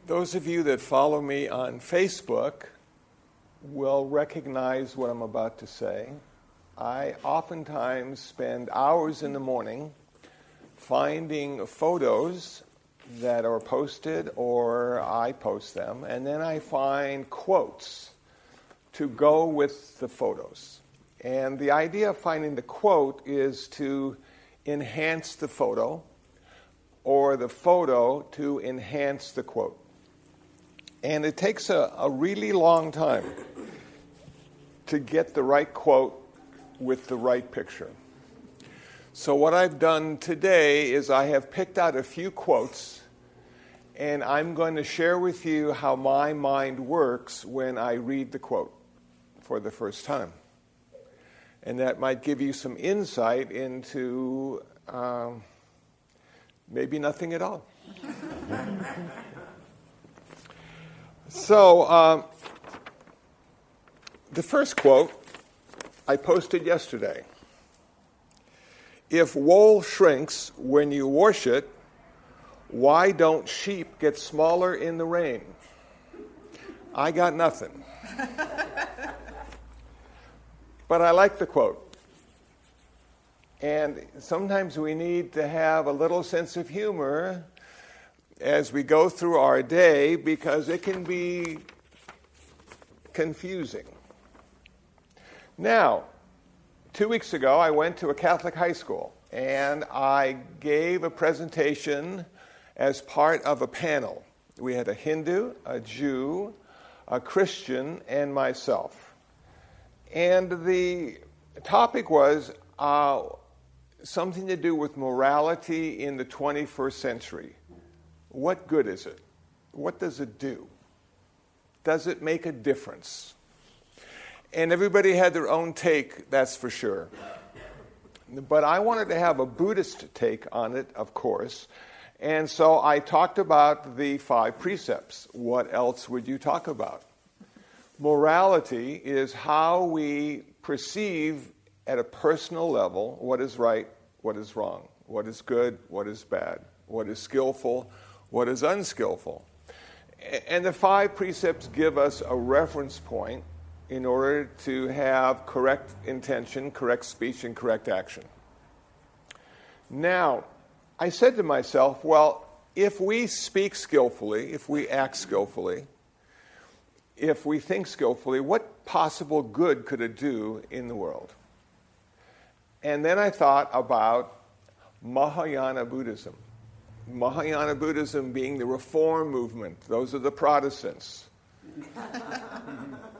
Those of you that follow me on Facebook will recognize what I'm about to say. I oftentimes spend hours in the morning finding photos that are posted or I post them, and then I find quotes to go with the photos. And the idea of finding the quote is to enhance the photo or the photo to enhance the quote. And it takes a really long time to get the right quote with the right picture. So what I've done today is I have picked out a few quotes, and I'm going to share with you how my mind works when I read the quote for the first time. And that might give you some insight into maybe nothing at all. So, the first quote I posted yesterday. If wool shrinks when you wash it, why don't sheep get smaller in the rain? I got nothing. But I like the quote. And sometimes we need to have a little sense of humor as we go through our day because it can be confusing. Now, 2 weeks ago, I went to a Catholic high school, and I gave a presentation as part of a panel. We had a Hindu, a Jew, a Christian, and myself. And the topic was something to do with morality in the 21st century. What good is it? What does it do? Does it make a difference? And everybody had their own take, that's for sure. But I wanted to have a Buddhist take on it, of course. And so I talked about the 5 precepts. What else would you talk about? Morality is how we perceive at a personal level what is right, what is wrong, what is good, what is bad, what is skillful, what is unskillful. And the 5 precepts give us a reference point in order to have correct intention, correct speech, and correct action. Now, I said to myself, well, if we speak skillfully, if we act skillfully, if we think skillfully, what possible good could it do in the world? And then I thought about Mahayana Buddhism. Mahayana Buddhism being the Reform movement. Those are the Protestants.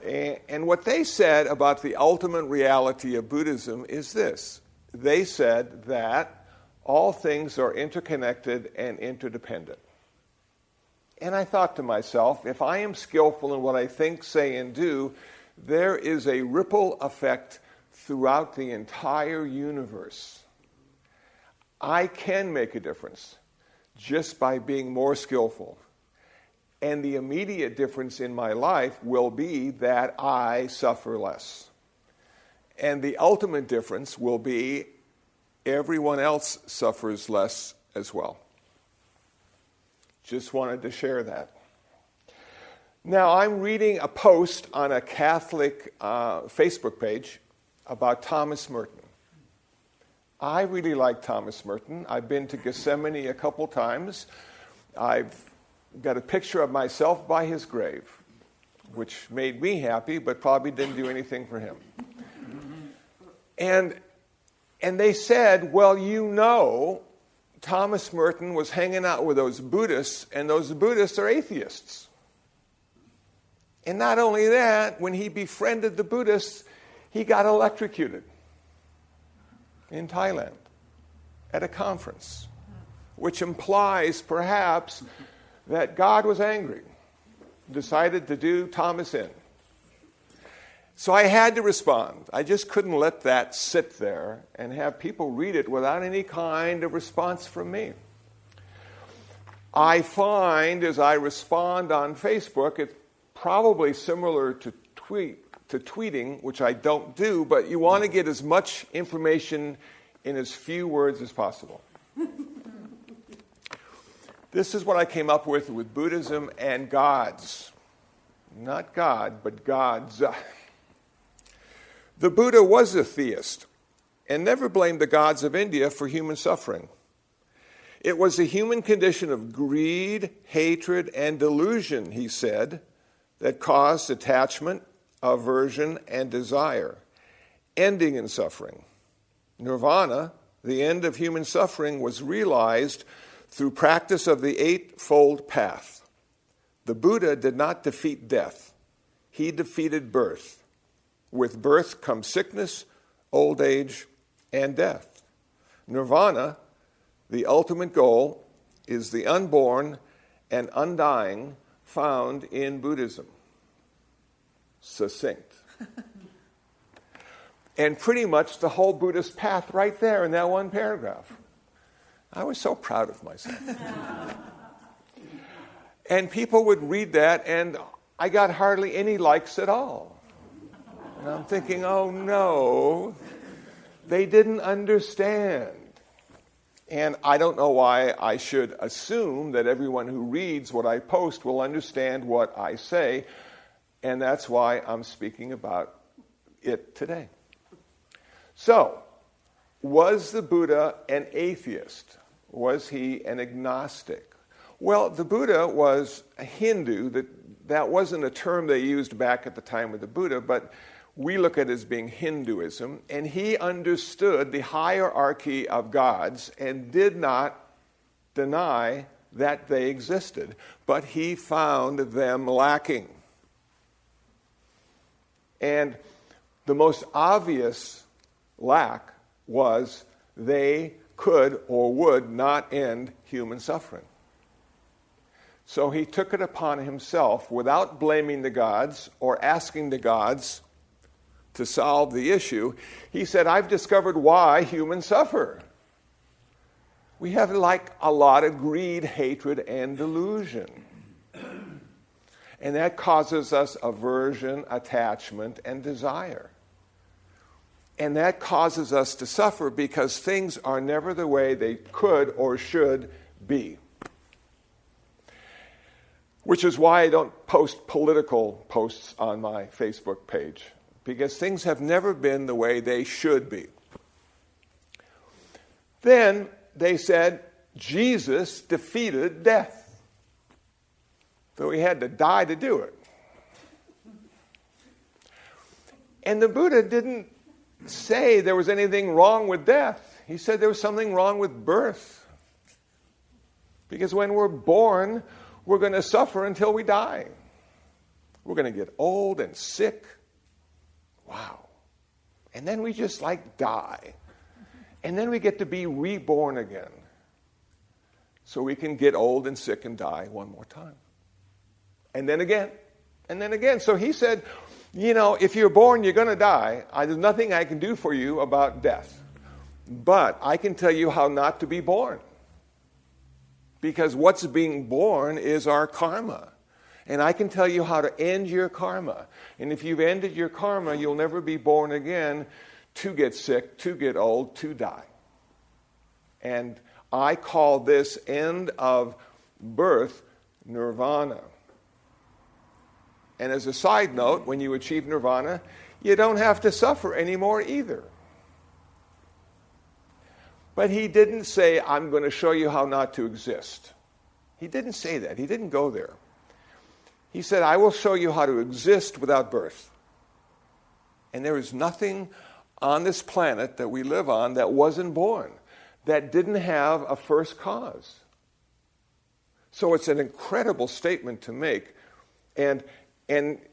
And what they said about the ultimate reality of Buddhism is this. They said that all things are interconnected and interdependent. And I thought to myself, if I am skillful in what I think, say, and do, there is a ripple effect throughout the entire universe. I can make a difference just by being more skillful. And the immediate difference in my life will be that I suffer less. And the ultimate difference will be everyone else suffers less as well. Just wanted to share that. Now, I'm reading a post on a Catholic Facebook page about Thomas Merton. I really like Thomas Merton. I've been to Gethsemane a couple times. I've got a picture of myself by his grave, which made me happy, but probably didn't do anything for him. And they said, well, you know, Thomas Merton was hanging out with those Buddhists, and those Buddhists are atheists. And not only that, when he befriended the Buddhists, he got electrocuted in Thailand at a conference, which implies perhaps that God was angry, decided to do Thomas in. So I had to respond. I just couldn't let that sit there and have people read it without any kind of response from me. I find as I respond on Facebook, it's probably similar to tweeting, which I don't do, but you want to get as much information in as few words as possible. This is what I came up with Buddhism and gods. Not God, but gods. The Buddha was a theist and never blamed the gods of India for human suffering. It was the human condition of greed, hatred, and delusion, he said, that caused attachment, aversion, and desire, ending in suffering. Nirvana, the end of human suffering, was realized through practice of the Eightfold Path. The Buddha did not defeat death. He defeated birth. With birth comes sickness, old age, and death. Nirvana, the ultimate goal, is the unborn and undying found in Buddhism. Succinct. And pretty much the whole Buddhist path right there in that one paragraph. I was so proud of myself. And people would read that, and I got hardly any likes at all. And I'm thinking, oh no, they didn't understand. And I don't know why I should assume that everyone who reads what I post will understand what I say, and that's why I'm speaking about it today. So, was the Buddha an atheist? Was he an agnostic? Well, the Buddha was a Hindu. That wasn't a term they used back at the time of the Buddha, but we look at it as being Hinduism, and he understood the hierarchy of gods and did not deny that they existed, but he found them lacking. And the most obvious lack was they could or would not end human suffering. So he took it upon himself, without blaming the gods or asking the gods to solve the issue. He said, I've discovered why humans suffer. We have like a lot of greed, hatred, and delusion. And that causes us aversion, attachment, and desire. And that causes us to suffer because things are never the way they could or should be. Which is why I don't post political posts on my Facebook page, because things have never been the way they should be. Then they said Jesus defeated death, though he had to die to do it. And the Buddha didn't say there was anything wrong with death. He said there was something wrong with birth. Because when we're born, we're going to suffer until we die. We're going to get old and sick. Wow. And then we just die. And then we get to be reborn again. So we can get old and sick and die one more time. And then again. And then again. So he said, if you're born, you're going to die. There's nothing I can do for you about death. But I can tell you how not to be born. Because what's being born is our karma. And I can tell you how to end your karma. And if you've ended your karma, you'll never be born again to get sick, to get old, to die. And I call this end of birth nirvana. And as a side note, when you achieve nirvana, you don't have to suffer anymore either. But he didn't say, I'm going to show you how not to exist. He didn't say that. He didn't go there. He said, I will show you how to exist without birth. And there is nothing on this planet that we live on that wasn't born, that didn't have a first cause. So it's an incredible statement to make. And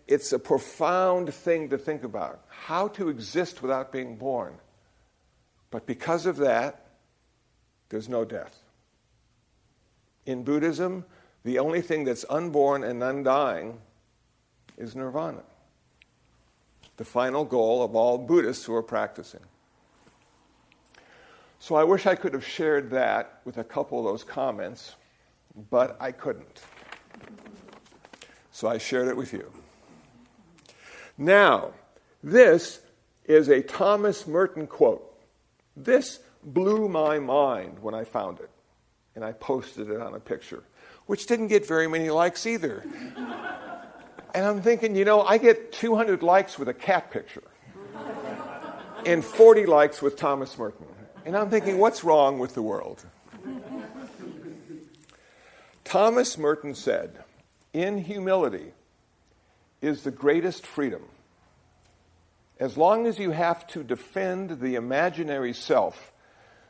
it's a profound thing to think about, how to exist without being born. But because of that, there's no death. In Buddhism, the only thing that's unborn and undying is nirvana, the final goal of all Buddhists who are practicing. So I wish I could have shared that with a couple of those comments, but I couldn't. So I shared it with you. Now, this is a Thomas Merton quote. This blew my mind when I found it. And I posted it on a picture, which didn't get very many likes either. And I'm thinking, I get 200 likes with a cat picture and 40 likes with Thomas Merton. And I'm thinking, what's wrong with the world? Thomas Merton said, "In humility is the greatest freedom. As long as you have to defend the imaginary self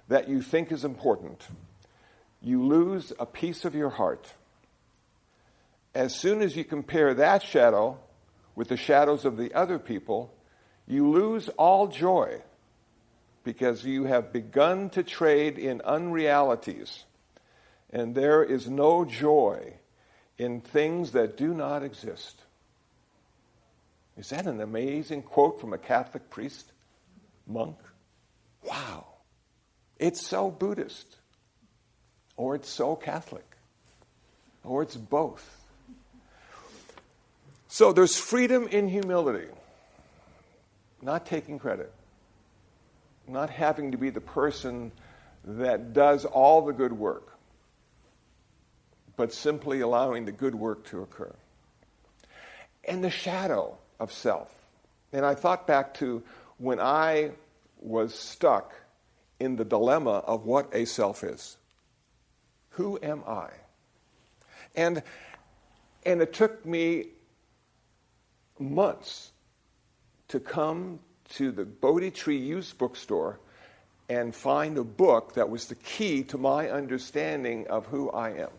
that you think is important, you lose a piece of your heart. As soon as you compare that shadow with the shadows of the other people, you lose all joy because you have begun to trade in unrealities, and there is no joy in things that do not exist." Is that an amazing quote from a Catholic priest, monk? Wow. It's so Buddhist. Or it's so Catholic. Or it's both. So there's freedom in humility. Not taking credit. Not having to be the person that does all the good work. But simply allowing the good work to occur. And the shadow of self. And I thought back to when I was stuck in the dilemma of what a self is. Who am I? And it took me months to come to the Bodhi Tree used bookstore and find a book that was the key to my understanding of who I am.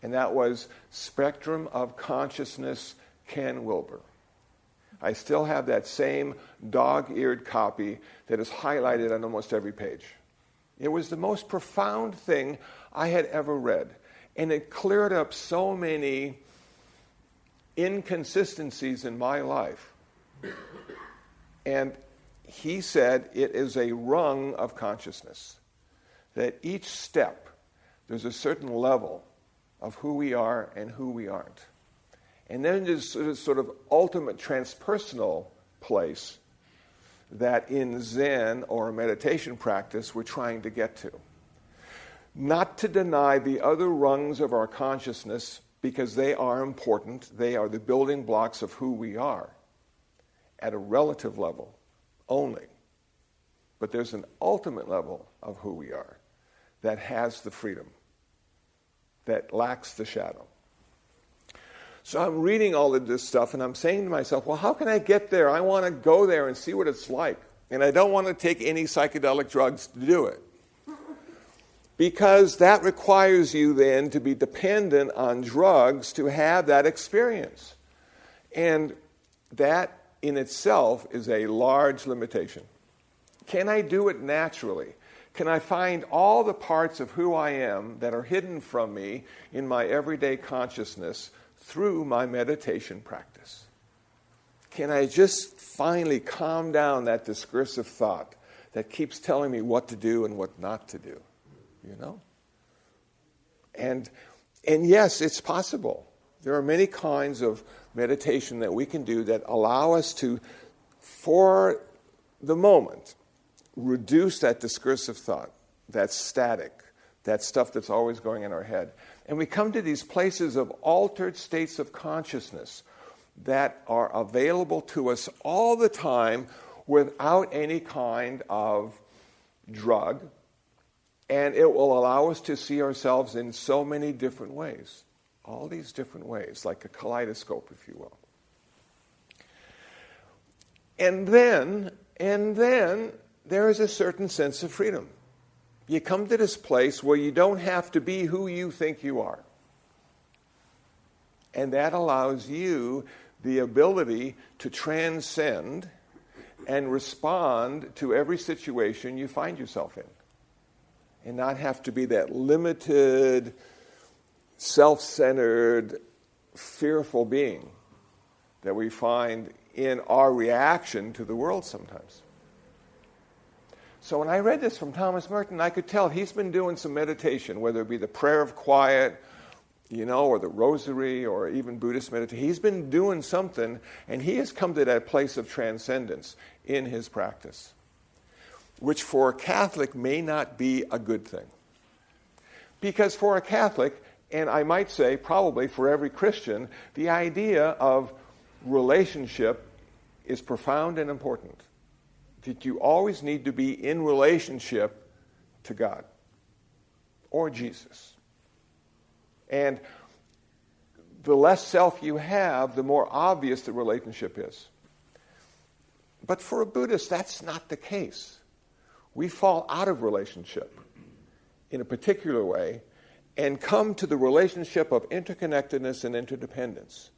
And that was Spectrum of Consciousness, Ken Wilber. I still have that same dog-eared copy that is highlighted on almost every page. It was the most profound thing I had ever read. And it cleared up so many inconsistencies in my life. And he said it is a rung of consciousness. That each step, there's a certain level of who we are and who we aren't. And then there's this sort of ultimate transpersonal place that in Zen or meditation practice we're trying to get to. Not to deny the other rungs of our consciousness because they are important. They are the building blocks of who we are at a relative level only. But there's an ultimate level of who we are that has the freedom, that lacks the shadow. So I'm reading all of this stuff and I'm saying to myself, well, how can I get there? I want to go there and see what it's like. And I don't want to take any psychedelic drugs to do it. Because that requires you then to be dependent on drugs to have that experience. And that in itself is a large limitation. Can I do it naturally? Can I find all the parts of who I am that are hidden from me in my everyday consciousness through my meditation practice? Can I just finally calm down that discursive thought that keeps telling me what to do and what not to do? And yes, it's possible. There are many kinds of meditation that we can do that allow us to, for the moment, reduce that discursive thought, that static, that stuff that's always going in our head. And we come to these places of altered states of consciousness that are available to us all the time without any kind of drug. And it will allow us to see ourselves in so many different ways. All these different ways, like a kaleidoscope, if you will. And then there is a certain sense of freedom. You come to this place where you don't have to be who you think you are. And that allows you the ability to transcend and respond to every situation you find yourself in. And not have to be that limited, self-centered, fearful being that we find in our reaction to the world sometimes. So when I read this from Thomas Merton, I could tell he's been doing some meditation, whether it be the prayer of quiet, or the rosary, or even Buddhist meditation. He's been doing something, and he has come to that place of transcendence in his practice, which for a Catholic may not be a good thing. Because for a Catholic, and I might say probably for every Christian, the idea of relationship is profound and important. That you always need to be in relationship to God or Jesus. And the less self you have, the more obvious the relationship is. But for a Buddhist, that's not the case. We fall out of relationship in a particular way and come to the relationship of interconnectedness and interdependence.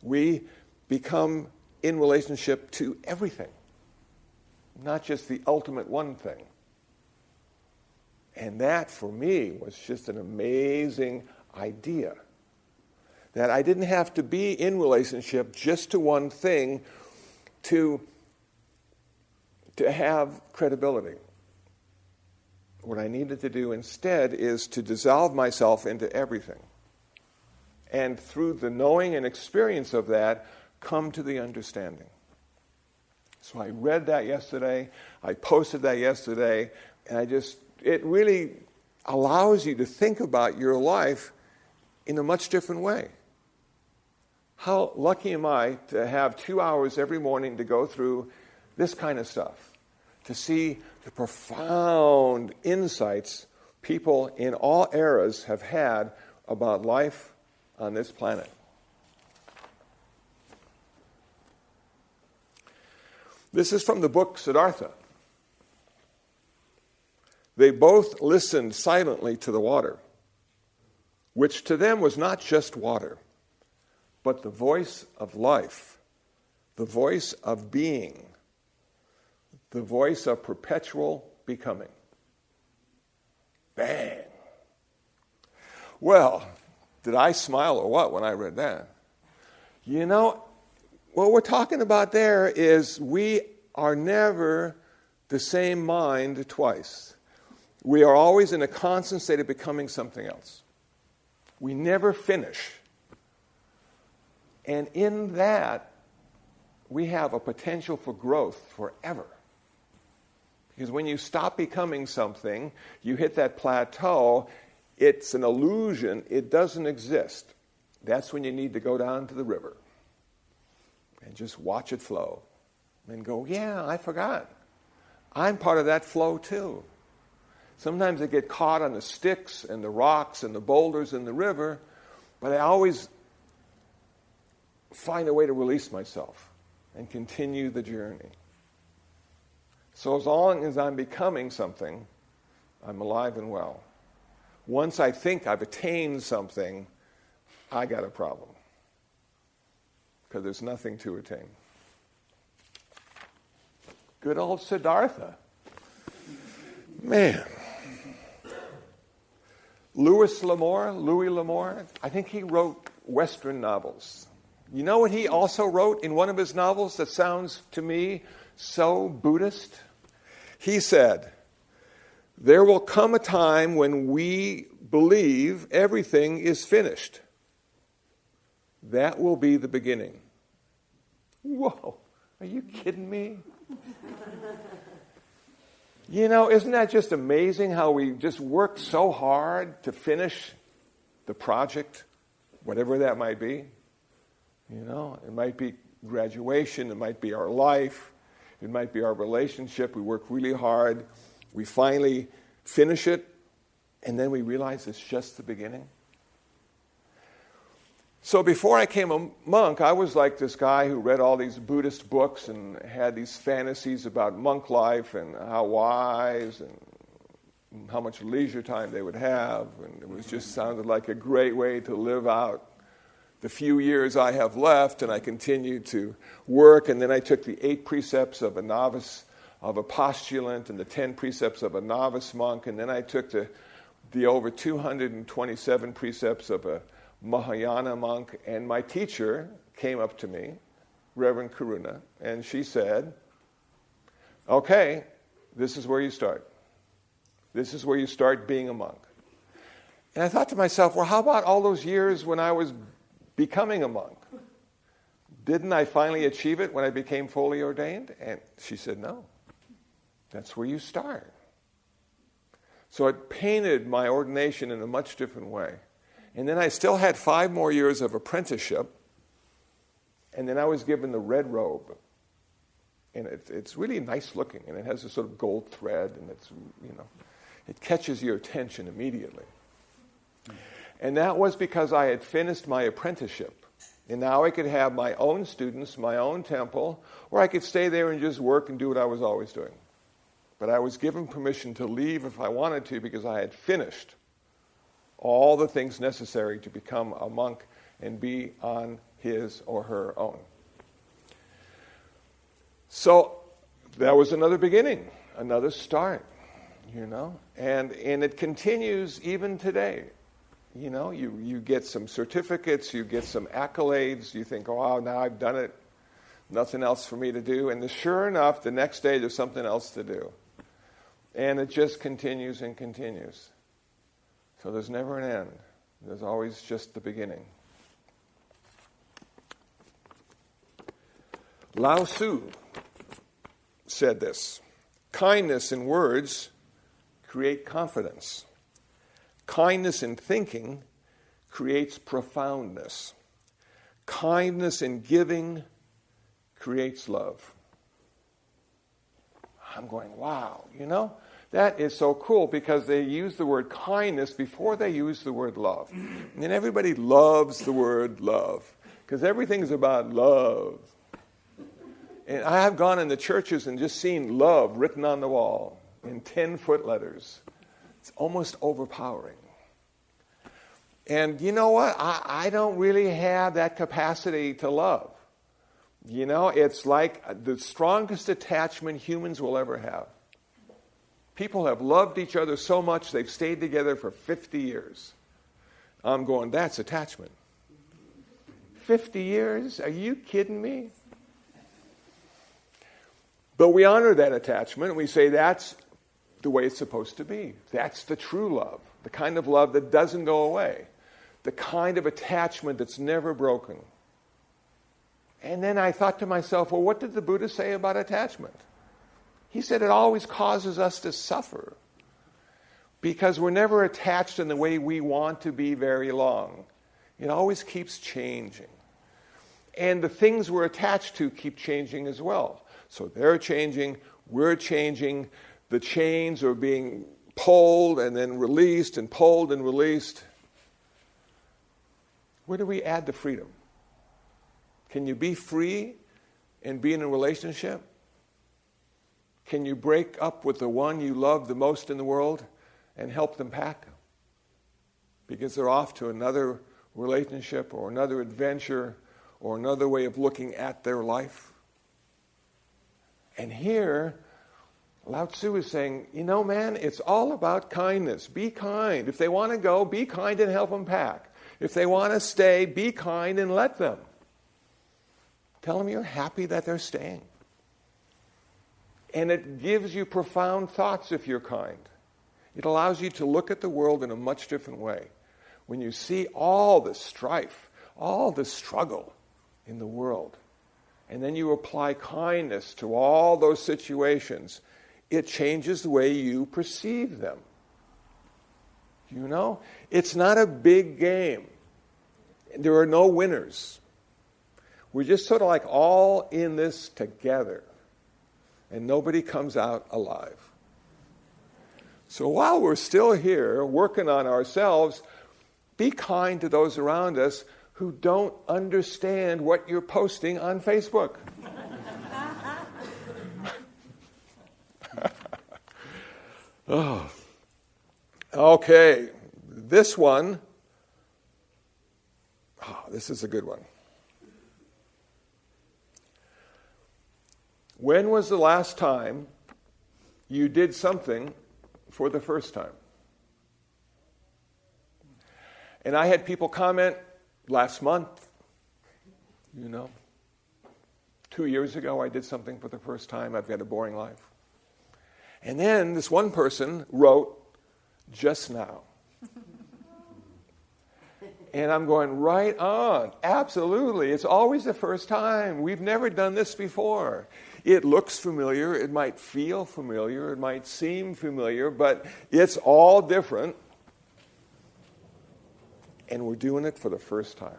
We become in relationship to everything, not just the ultimate one thing. And that, for me, was just an amazing idea. That I didn't have to be in relationship just to one thing to have credibility. What I needed to do instead is to dissolve myself into everything. And through the knowing and experience of that, come to the understanding. So I read that yesterday, I posted that yesterday, and it really allows you to think about your life in a much different way. How lucky am I to have 2 hours every morning to go through this kind of stuff, to see the profound insights people in all eras have had about life on this planet. This is from the book Siddhartha. They both listened silently to the water, which to them was not just water, but the voice of life, the voice of being, the voice of perpetual becoming. Bang! Well, did I smile or what when I read that? You know, what we're talking about there is we are never the same mind twice. We are always in a constant state of becoming something else. We never finish. And in that, we have a potential for growth forever. Because when you stop becoming something, you hit that plateau, it's an illusion, it doesn't exist. That's when you need to go down to the river and just watch it flow. And go, yeah, I forgot. I'm part of that flow too. Sometimes I get caught on the sticks and the rocks and the boulders in the river, but I always find a way to release myself and continue the journey. So as long as I'm becoming something, I'm alive and well. Once I think I've attained something, I got a problem. Because there's nothing to attain. Good old Siddhartha. Man. Louis L'Amour, I think he wrote Western novels. You know what he also wrote in one of his novels that sounds to me so Buddhist? He said, "There will come a time when we believe everything is finished. That will be the beginning." Whoa, are you kidding me? You know, isn't that just amazing how we just work so hard to finish the project, whatever that might be? You know, it might be graduation, it might be our life, it might be our relationship. We work really hard, we finally finish it, and then we realize it's just the beginning. So before I became a monk, I was like this guy who read all these Buddhist books and had these fantasies about monk life and how wise and how much leisure time they would have. And it was just sounded like a great way to live out the few years I have left. And I continued to work. And then I took the 8 precepts of a novice, of a postulant, and the 10 precepts of a novice monk. And then I took the over 227 precepts of a Mahayana monk, and my teacher came up to me, Reverend Karuna, and she said, "Okay, this is where you start. This is where you start being a monk." And I thought to myself, well, how about all those years when I was becoming a monk? Didn't I finally achieve it when I became fully ordained? And she said, no, that's where you start. So it painted my ordination in a much different way. And then I still had 5 more years of apprenticeship, and then I was given the red robe. And it's really nice looking, and it has a sort of gold thread, and it catches your attention immediately. And that was because I had finished my apprenticeship. And now I could have my own students, my own temple, or I could stay there and just work and do what I was always doing. But I was given permission to leave if I wanted to because I had finished all the things necessary to become a monk and be on his or her own. So that was another beginning, another start, and it continues even today. You get some certificates, you get some accolades, you think, oh, wow, now I've done it, nothing else for me to do, and sure enough, the next day there's something else to do. And it just continues and continues. So there's never an end. There's always just the beginning. Lao Tzu said this: kindness in words create confidence. Kindness in thinking creates profoundness. Kindness in giving creates love. I'm going, wow, that is so cool, because they use the word kindness before they use the word love. And everybody loves the word love, because everything's about love. And I have gone into churches and just seen love written on the wall in 10-foot letters. It's almost overpowering. And you know what? I don't really have that capacity to love. It's like the strongest attachment humans will ever have. People have loved each other so much they've stayed together for 50 years. I'm going, that's attachment. 50 years? Are you kidding me? But we honor that attachment, and we say that's the way it's supposed to be. That's the true love, the kind of love that doesn't go away, the kind of attachment that's never broken. And then I thought to myself, well, what did the Buddha say about attachment? He said it always causes us to suffer because we're never attached in the way we want to be very long. It always keeps changing. And the things we're attached to keep changing as well. So they're changing, we're changing, the chains are being pulled and then released and pulled and released. Where do we add the freedom? Can you be free and be in a relationship? Can you break up with the one you love the most in the world and help them pack? Because they're off to another relationship or another adventure or another way of looking at their life. And here, Lao Tzu is saying, man, it's all about kindness. Be kind. If they want to go, be kind and help them pack. If they want to stay, be kind and let them. Tell them you're happy that they're staying. And it gives you profound thoughts if you're kind. It allows you to look at the world in a much different way. When you see all the strife, all the struggle in the world, and then you apply kindness to all those situations, it changes the way you perceive them. It's not a big game. There are no winners. We're just sort of like all in this together. And nobody comes out alive. So while we're still here working on ourselves, be kind to those around us who don't understand what you're posting on Facebook. Oh. Okay, this one, this is a good one. When was the last time you did something for the first time? And I had people comment last month, 2 years ago I did something for the first time. I've got a boring life. And then this one person wrote, just now. And I'm going, right on. Absolutely. It's always the first time. We've never done this before. It looks familiar, it might feel familiar, it might seem familiar, but it's all different. And we're doing it for the first time.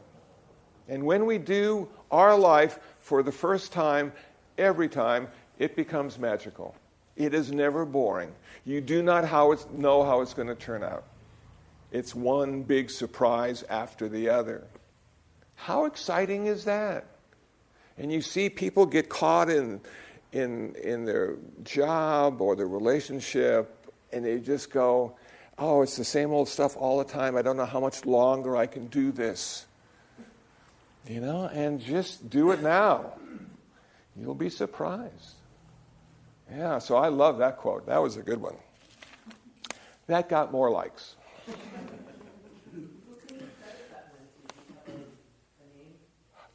And when we do our life for the first time, every time, it becomes magical. It is never boring. You do not know how it's going to turn out. It's one big surprise after the other. How exciting is that? And you see people get caught in their job or their relationship, and they just go, oh, it's the same old stuff all the time. I don't know how much longer I can do this. And just do it now. You'll be surprised. Yeah, so I love that quote. That was a good one. That got more likes.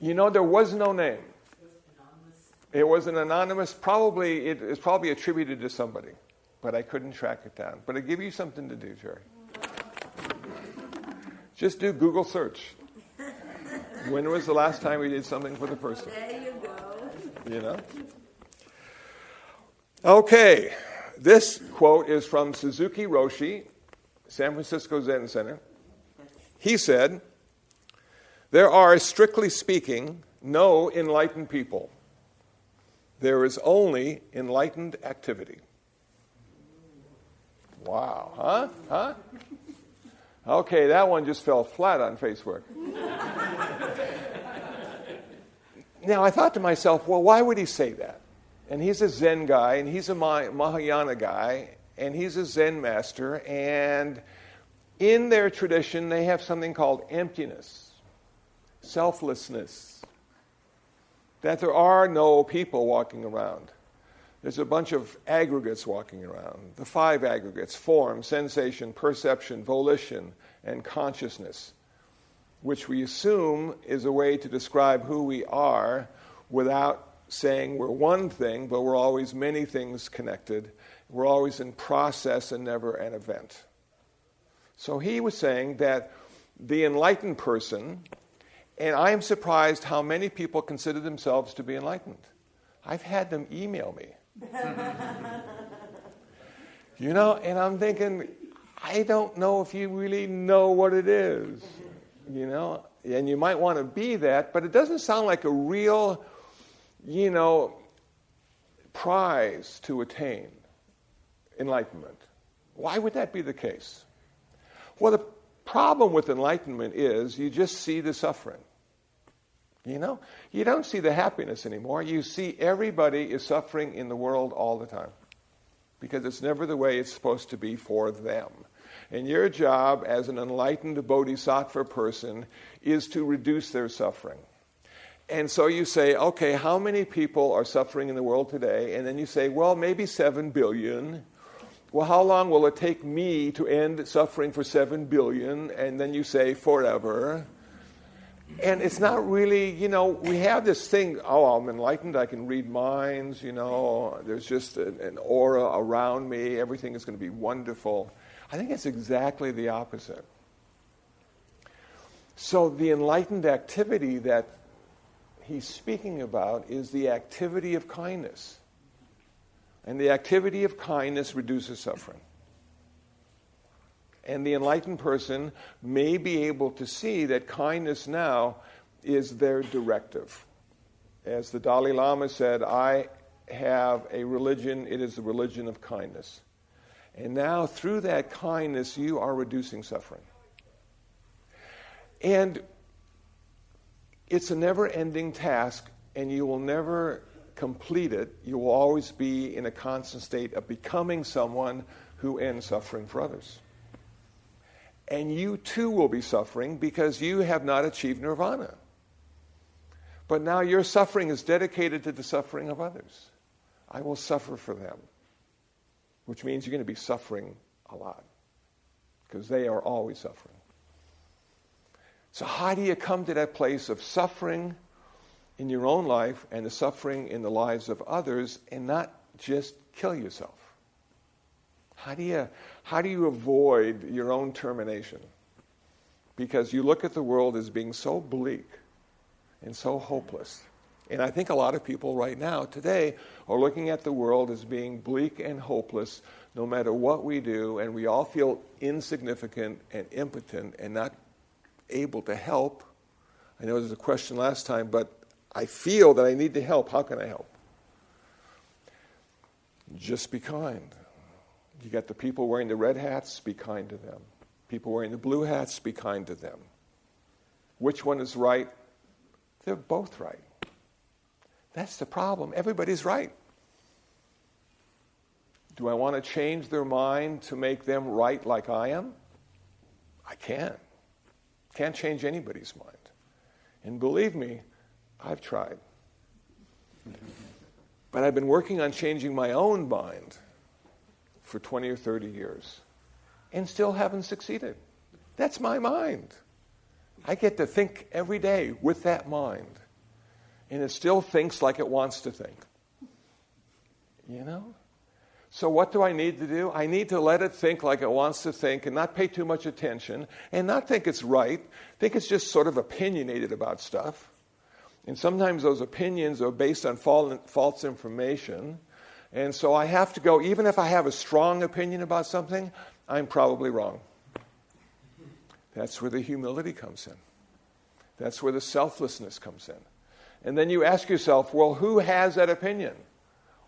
There was no name. It was an anonymous, it's probably attributed to somebody, but I couldn't track it down. But I give you something to do, Jerry. Just do Google search. When was the last time we did something for the person? There you go. Okay, this quote is from Suzuki Roshi, San Francisco Zen Center. He said, "There are, strictly speaking, no enlightened people. There is only enlightened activity." Wow, huh? Okay, that one just fell flat on Facebook. Now, I thought to myself, well, why would he say that? And he's a Zen guy, and he's a Mahayana guy, and he's a Zen master, and in their tradition, they have something called emptiness, selflessness, that there are no people walking around. There's a bunch of aggregates walking around, the 5 aggregates: form, sensation, perception, volition, and consciousness, which we assume is a way to describe who we are without saying we're one thing, but we're always many things connected. We're always in process and never an event. So he was saying that the enlightened person, and I am surprised how many people consider themselves to be enlightened. I've had them email me. And I'm thinking, I don't know if you really know what it is. And you might want to be that, but it doesn't sound like a real, prize to attain enlightenment. Why would that be the case? Well, the problem with enlightenment is you just see the suffering. You don't see the happiness anymore. You see everybody is suffering in the world all the time because it's never the way it's supposed to be for them. And your job as an enlightened bodhisattva person is to reduce their suffering. And so you say, okay, how many people are suffering in the world today? And then you say, well, maybe 7 billion. Well, how long will it take me to end suffering for 7 billion? And then you say, forever. And it's not really, we have this thing, oh, I'm enlightened, I can read minds, there's just an aura around me, everything is going to be wonderful. I think it's exactly the opposite. So the enlightened activity that he's speaking about is the activity of kindness. And the activity of kindness reduces suffering. And the enlightened person may be able to see that kindness now is their directive. As the Dalai Lama said, I have a religion, it is the religion of kindness. And now through that kindness, you are reducing suffering. And it's a never-ending task, and you will never complete it. You will always be in a constant state of becoming someone who ends suffering for others. And you too will be suffering because you have not achieved nirvana. But now your suffering is dedicated to the suffering of others. I will suffer for them, which means you're going to be suffering a lot because they are always suffering. So how do you come to that place of suffering in your own life and the suffering in the lives of others and not just kill yourself? How do you avoid your own termination? Because you look at the world as being so bleak and so hopeless And I think a lot of people right now, today, are looking at the world as being bleak and hopeless no matter what we do, and we all feel insignificant and impotent and not able to help. I know there was a question last time, but I feel that I need to help. How can I help? Just be kind. You got the people wearing the red hats, be kind to them. People wearing the blue hats, be kind to them. Which one is right? They're both right. That's the problem. Everybody's right. Do I want to change their mind to make them right like I am? I can't. Can't change anybody's mind. And believe me, I've tried. But I've been working on changing my own mind for 20 or 30 years and still haven't succeeded. That's my mind. I get to think every day with that mind. And it still thinks like it wants to think. You know? So what do I need to do? I need to let it think like it wants to think and not pay too much attention and not think it's right. Think it's just sort of opinionated about stuff. And sometimes those opinions are based on false information. And so I have to go, even if I have a strong opinion about something, I'm probably wrong. That's where the humility comes in. That's where the selflessness comes in. And then you ask yourself, well, who has that opinion?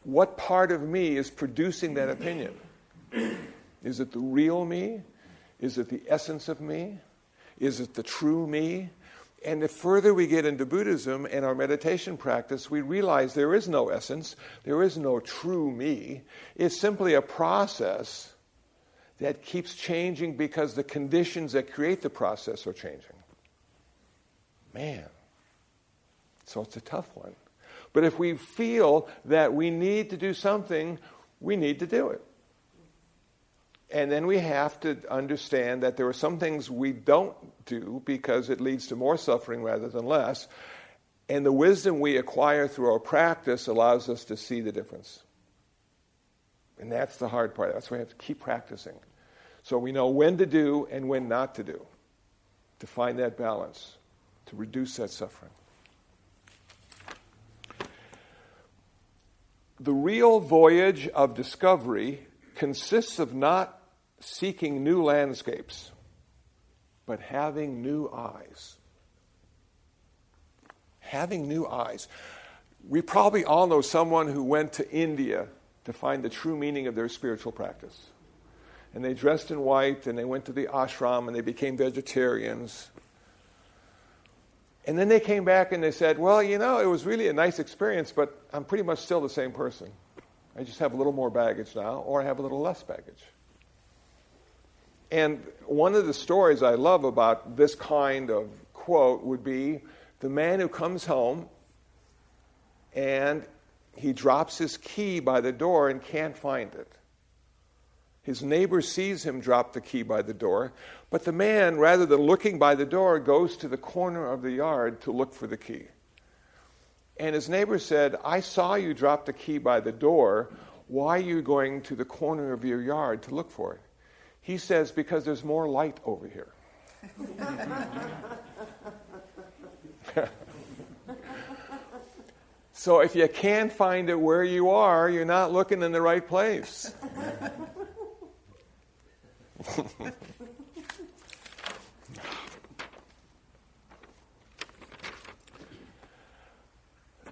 What part of me is producing that opinion? Is it the real me? Is it the essence of me? Is it the true me? And the further we get into Buddhism and our meditation practice, we realize there is no essence, there is no true me. It's simply a process that keeps changing because the conditions that create the process are changing. Man. So it's a tough one. But if we feel that we need to do something, we need to do it. And then we have to understand that there are some things we don't do because it leads to more suffering rather than less. And the wisdom we acquire through our practice allows us to see the difference. And that's the hard part. That's why we have to keep practicing. So we know when to do and when not to do, to find that balance, to reduce that suffering. The real voyage of discovery consists of not seeking new landscapes, but having new eyes. Having new eyes. We probably all know someone who went to India to find the true meaning of their spiritual practice. And they dressed in white, and they went to the ashram, and they became vegetarians. And then they came back and they said, well, you know, it was really a nice experience, but I'm pretty much still the same person. I just have a little more baggage now, or I have a little less baggage. And one of the stories I love about this kind of quote would be the man who comes home and he drops his key by the door and can't find it. His neighbor sees him drop the key by the door, but the man, rather than looking by the door, goes to the corner of the yard to look for the key. And his neighbor said, I saw you drop the key by the door. Why are you going to the corner of your yard to look for it? He says, because there's more light over here. So if you can't find it where you are, you're not looking in the right place.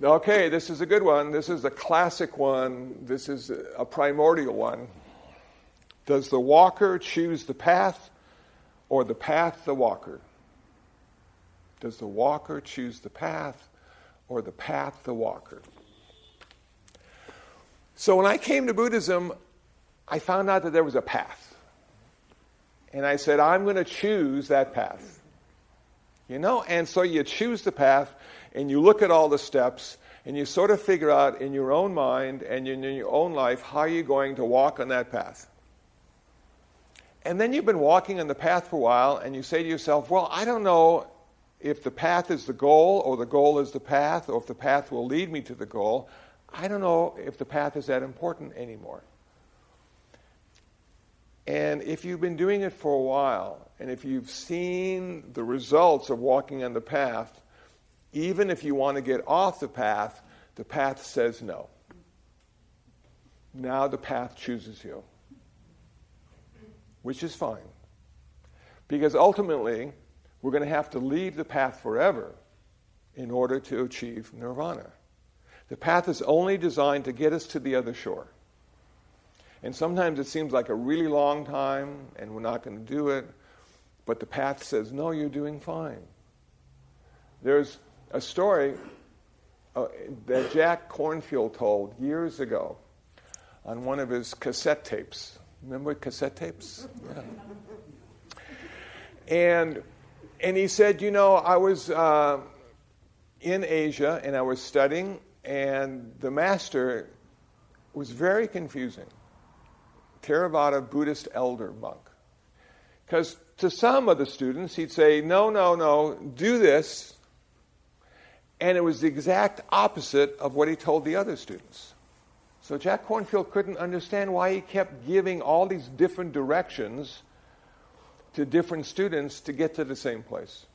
Okay, this is a good one. This is a classic one. This is a primordial one. Does the walker choose the path or the path the walker? Does the walker choose the path or the path the walker? So when I came to Buddhism, I found out that there was a path. And I said, I'm going to choose that path. You know, and so you choose the path and you look at all the steps and you sort of figure out in your own mind and in your own life how you're going to walk on that path. And then you've been walking on the path for a while and you say to yourself, well, I don't know if the path is the goal or the goal is the path or if the path will lead me to the goal. I don't know if the path is that important anymore. And if you've been doing it for a while, and if you've seen the results of walking on the path, Even if you want to get off the path says no. Now the path chooses you, which is fine. Because ultimately, we're going to have to leave the path forever in order to achieve nirvana. The path is only designed to get us to the other shore. And sometimes it seems like a really long time, and we're not going to do it, but the path says, no, you're doing fine. There's a story that Jack Kornfield told years ago on one of his cassette tapes. Remember cassette tapes? Yeah. And he said, I was in Asia and I was studying, and the master was very confusing. Theravada Buddhist elder monk. Because to some of the students, he'd say, no, do this. And it was the exact opposite of what he told the other students. So Jack Kornfield couldn't understand why he kept giving all these different directions to different students to get to the same place.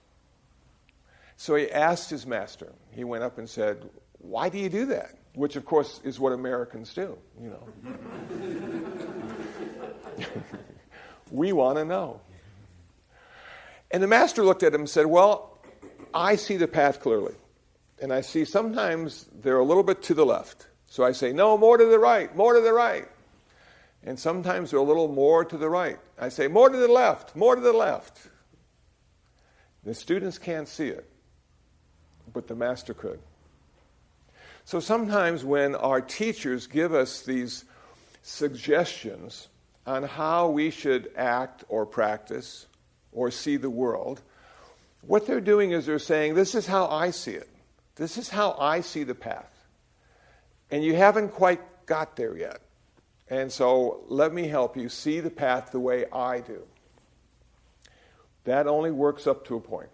So he asked his master. He went up and said, why do you do that? Which, of course, is what Americans do, We want to know. And the master looked at him and said, well, I see the path clearly. And I see sometimes they're a little bit to the left. So I say, no, more to the right, more to the right. And sometimes they're a little more to the right. I say, more to the left, more to the left. The students can't see it, but the master could. So sometimes when our teachers give us these suggestions on how we should act or practice or see the world, what they're doing is they're saying, this is how I see it. This is how I see the path. And you haven't quite got there yet. And so let me help you see the path the way I do. That only works up to a point.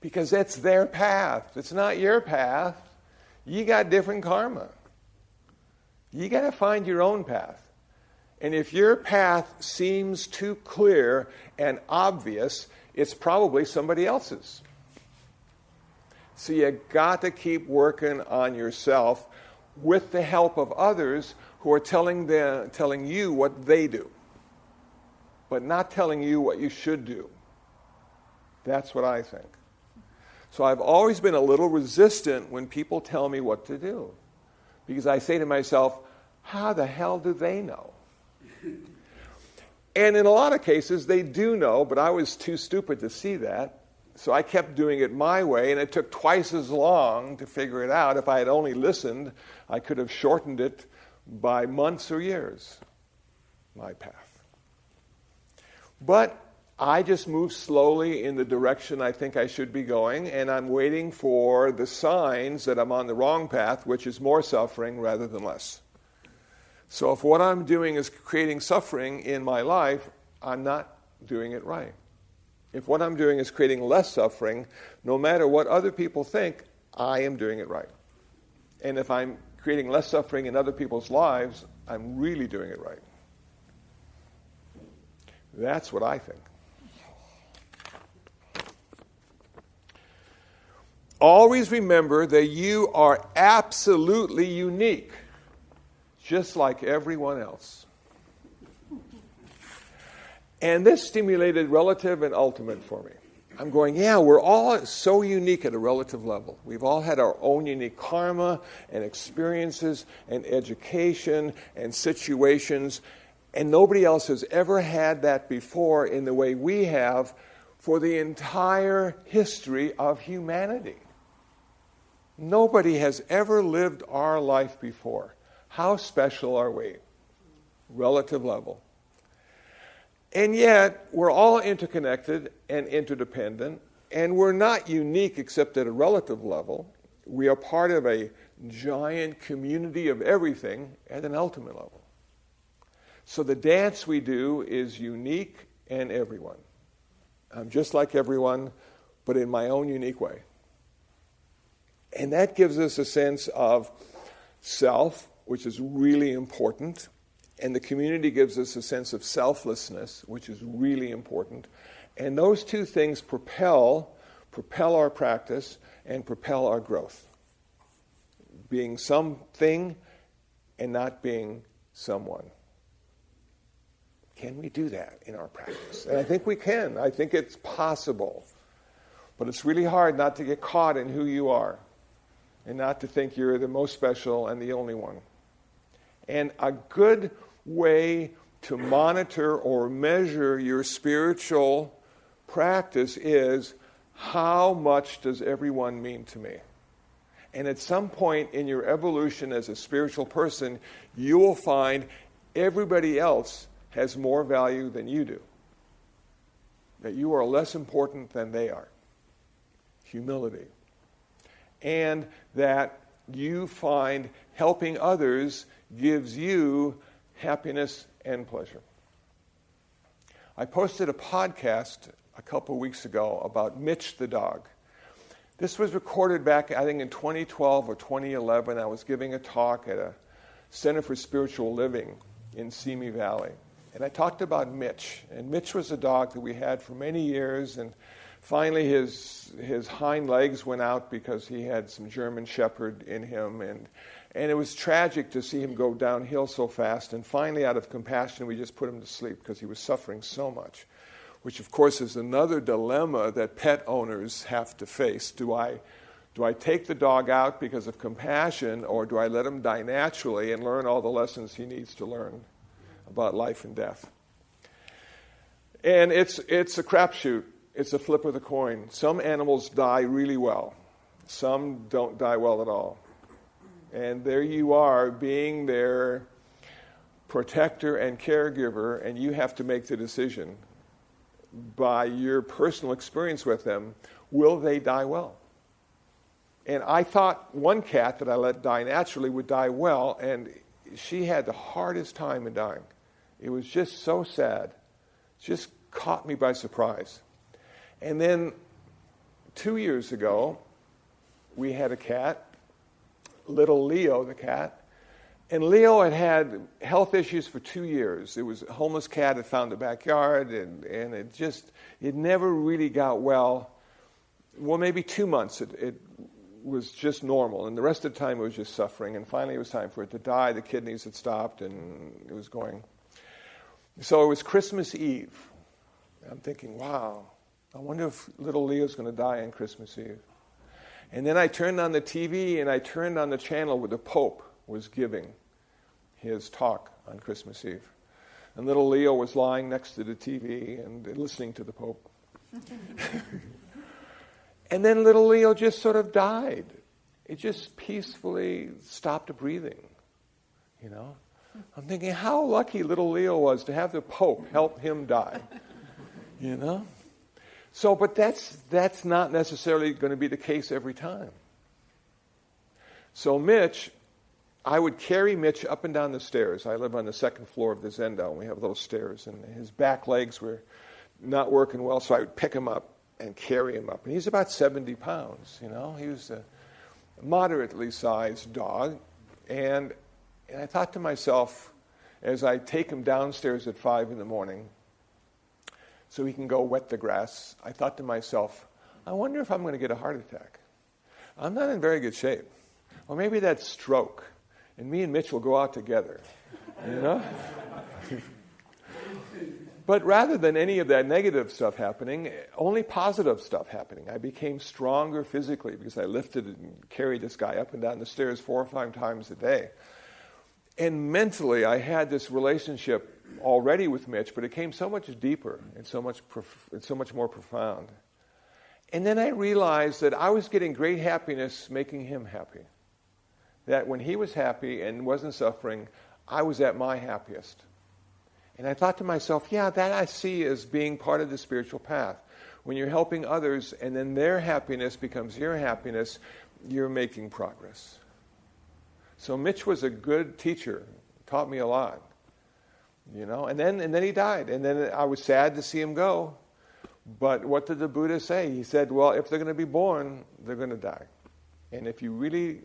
Because that's their path. It's not your path. You got different karma. You got to find your own path. And if your path seems too clear and obvious, it's probably somebody else's. So you got to keep working on yourself with the help of others who are telling you what they do, but not telling you what you should do. That's what I think. So I've always been a little resistant when people tell me what to do, because I say to myself, how the hell do they know? And in a lot of cases, they do know, but I was too stupid to see that. So I kept doing it my way, and it took twice as long to figure it out. If I had only listened, I could have shortened it by months or years, my path. But I just move slowly in the direction I think I should be going, and I'm waiting for the signs that I'm on the wrong path, which is more suffering rather than less. So if what I'm doing is creating suffering in my life, I'm not doing it right. If what I'm doing is creating less suffering, no matter what other people think, I am doing it right. And if I'm creating less suffering in other people's lives, I'm really doing it right. That's what I think. Always remember that you are absolutely unique, just like everyone else. And this stimulated relative and ultimate for me. I'm going, yeah, we're all so unique at a relative level. We've all had our own unique karma and experiences and education and situations, and nobody else has ever had that before in the way we have for the entire history of humanity. Nobody has ever lived our life before. How special are we? Relative level. And yet, we're all interconnected and interdependent, and we're not unique except at a relative level. We are part of a giant community of everything at an ultimate level. So the dance we do is unique and everyone. I'm just like everyone, but in my own unique way. And that gives us a sense of self, which is really important. And the community gives us a sense of selflessness, which is really important. And those two things propel propel our practice and propel our growth. Being something and not being someone. Can we do that in our practice? And I think we can. I think it's possible. But it's really hard not to get caught in who you are and not to think you're the most special and the only one. And a good way to monitor or measure your spiritual practice is, how much does everyone mean to me? And at some point in your evolution as a spiritual person, you will find everybody else has more value than you do. That you are less important than they are. Humility. And that you find helping others gives you happiness and pleasure. I posted a podcast a couple weeks ago about Mitch the dog. This was recorded back, I think, in 2012 or 2011. I was giving a talk at a Center for Spiritual Living in Simi Valley. And I talked about Mitch. And Mitch was a dog that we had for many years. And finally his hind legs went out because he had some German Shepherd in him. And it was tragic to see him go downhill so fast. And finally, out of compassion, we just put him to sleep because he was suffering so much. Which, of course, is another dilemma that pet owners have to face. Do I take the dog out because of compassion, or do I let him die naturally and learn all the lessons he needs to learn about life and death? And it's a crapshoot. It's a flip of the coin. Some animals die really well. Some don't die well at all. And there you are, being their protector and caregiver, and you have to make the decision by your personal experience with them, will they die well? And I thought one cat that I let die naturally would die well, and she had the hardest time in dying. It was just so sad. It just caught me by surprise. And then 2 years ago, we had a cat, little Leo the cat, and Leo had health issues for 2 years. It was a homeless cat that found the backyard, and it never really got well. Well, maybe 2 months it was just normal, and the rest of the time it was just suffering. And finally it was time for it to die. The kidneys had stopped, and it was going. So it was Christmas Eve. I'm thinking, wow, I wonder if little Leo's going to die on Christmas Eve. And then I turned on the TV, and I turned on the channel where the Pope was giving his talk on Christmas Eve. And little Leo was lying next to the TV and listening to the Pope. And then little Leo just sort of died. It just peacefully stopped breathing, you know. I'm thinking how lucky little Leo was to have the Pope help him die, you know. So, but that's not necessarily going to be the case every time. So Mitch, I would carry Mitch up and down the stairs. I live on the second floor of the Zendo, and we have little stairs, and his back legs were not working well, so I would pick him up and carry him up. And he's about 70 pounds, you know. He was a moderately sized dog. And I thought to myself, as I take him downstairs at 5 in the morning so he can go wet the grass, I thought to myself, I wonder if I'm going to get a heart attack. I'm not in very good shape. Or maybe that's stroke. And me and Mitch will go out together, you know? But rather than any of that negative stuff happening, only positive stuff happening. I became stronger physically because I lifted and carried this guy up and down the stairs 4 or 5 times a day. And mentally, I had this relationship already with Mitch, but it came so much deeper and so much more profound. And then I realized that I was getting great happiness making him happy. That when he was happy and wasn't suffering, I was at my happiest. And I thought to myself, yeah, that I see as being part of the spiritual path. When you're helping others and then their happiness becomes your happiness, you're making progress. So Mitch was a good teacher, taught me a lot. You know, and then he died. And then I was sad to see him go. But what did the Buddha say? He said, well, if they're going to be born, they're going to die. And if you really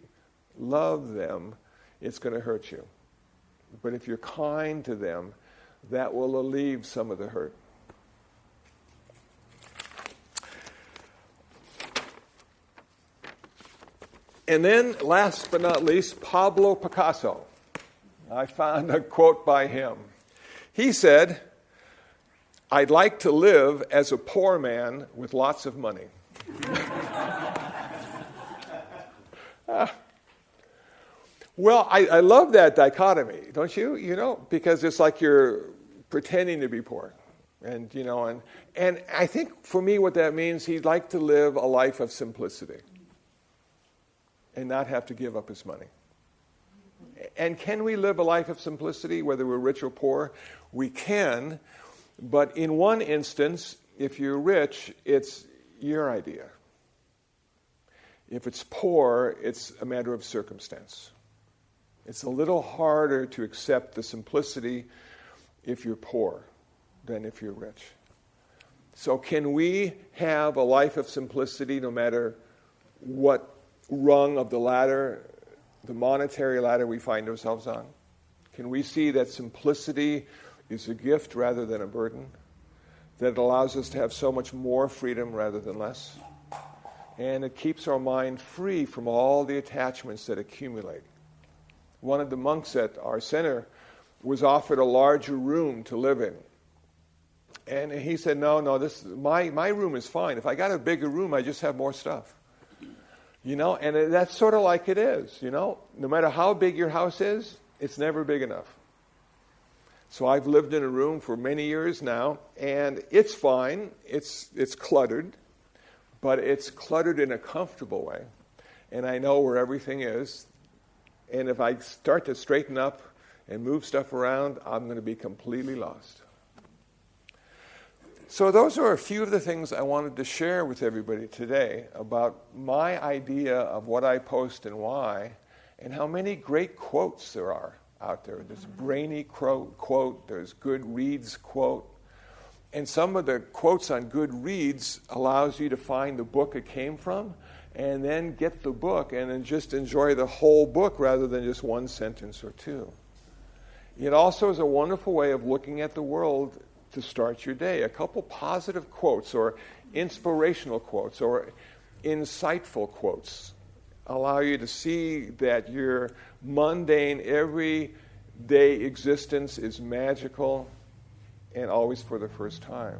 love them, it's going to hurt you. But if you're kind to them, that will alleviate some of the hurt. And then, last but not least, Pablo Picasso. I found a quote by him. He said, "I'd like to live as a poor man with lots of money." Well, I love that dichotomy, don't you? You know, because it's like you're pretending to be poor. And, you know, and I think for me what that means, he'd like to live a life of simplicity and not have to give up his money. And can we live a life of simplicity, whether we're rich or poor? We can, but in one instance, if you're rich, it's your idea. If it's poor, it's a matter of circumstance. It's a little harder to accept the simplicity if you're poor than if you're rich. So can we have a life of simplicity no matter what rung of the ladder, the monetary ladder we find ourselves on? Can we see that simplicity is a gift rather than a burden? That it allows us to have so much more freedom rather than less? And it keeps our mind free from all the attachments that accumulate. One of the monks at our center was offered a larger room to live in. And he said, no, my room is fine. If I got a bigger room, I just have more stuff. You know, and that's sort of like it is, you know. No matter how big your house is, it's never big enough. So I've lived in a room for many years now, and it's fine. It's cluttered, but it's cluttered in a comfortable way. And I know where everything is. And if I start to straighten up and move stuff around, I'm going to be completely lost. So those are a few of the things I wanted to share with everybody today about my idea of what I post and why, and how many great quotes there are out there. There's Brainy quote, there's Goodreads quote, and some of the quotes on Goodreads allows you to find the book it came from, and then get the book and then just enjoy the whole book rather than just one sentence or two. It also is a wonderful way of looking at the world to start your day. A couple positive quotes or inspirational quotes or insightful quotes allow you to see that your mundane, everyday existence is magical and always for the first time.